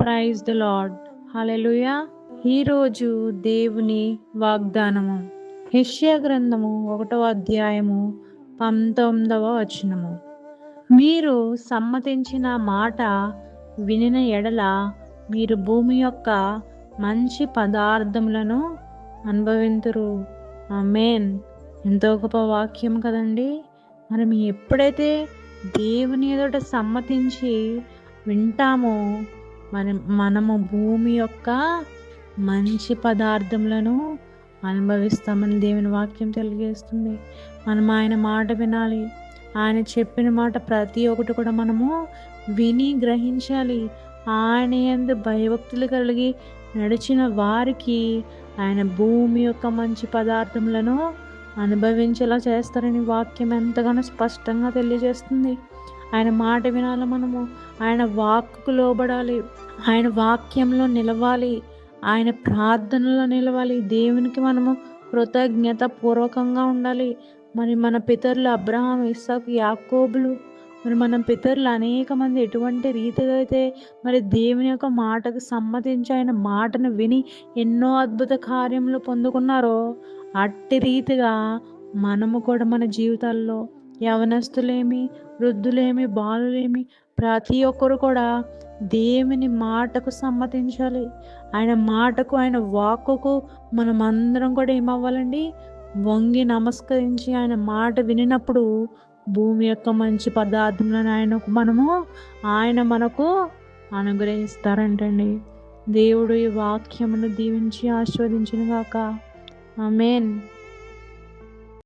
Praise the lord. హల్లెలూయా. ఈరోజు దేవుని వాగ్దానము యెషయా గ్రంథము 1వ అధ్యాయము 19వ వచనము. మీరు సమ్మతించిన మాట వినిన ఎడల మీరు భూమి యొక్క మంచి పదార్థములను అనుభవింతురు. ఆమేన్. ఎంతో గొప్ప వాక్యం కదండి. మనం ఎప్పుడైతే దేవుని ఎదుట సమ్మతించి వింటామో మనము భూమి యొక్క మంచి పదార్థములను అనుభవిస్తామని దేవుని వాక్యం తెలియజేస్తుంది. మనం ఆయన మాట వినాలి. ఆయన చెప్పిన మాట ప్రతి ఒక్కటి కూడా మనము విని గ్రహించాలి. ఆయన యందు భయభక్తులు కలిగి నడిచిన వారికి ఆయన భూమి యొక్క మంచి పదార్థములను అనుభవించేలా చేస్తారని వాక్యం ఎంతగానో స్పష్టంగా తెలియజేస్తుంది. ఆయన మాట వినాలి. మనము ఆయన వాక్కుకు లోబడాలి. ఆయన వాక్యంలో నిలవాలి. ఆయన ప్రార్థనలో నిలవాలి. దేవునికి మనము కృతజ్ఞత పూర్వకంగా ఉండాలి. మరి మన పితరులు అబ్రహాం, ఇస్సాకు, యాకోబులు, మరి మన పితరులు అనేక మంది ఎటువంటి రీతిగా అయితే మరి దేవుని యొక్క మాటకు సమ్మతించి ఆయన మాటను విని ఎన్నో అద్భుత కార్యములు పొందుకున్నారో అట్టి రీతిగా మనము కూడా మన జీవితాల్లో యవనస్తులేమి, వృద్ధులేమి, బాలులేమి ప్రతి ఒక్కరు కూడా దేవుని మాటకు సమ్మతించాలి. ఆయన మాటకు, ఆయన వాక్కుకు మనం అందరం కూడా ఏమవ్వాలండి? వంగి నమస్కరించి ఆయన మాట వినినప్పుడు భూమి యొక్క మంచి పదార్థములను ఆయన మనకు అనుగ్రహిస్తారంటండి. దేవుడు ఈ వాక్యమును దీవించి ఆశీర్వదించును గాక. ఆమేన్.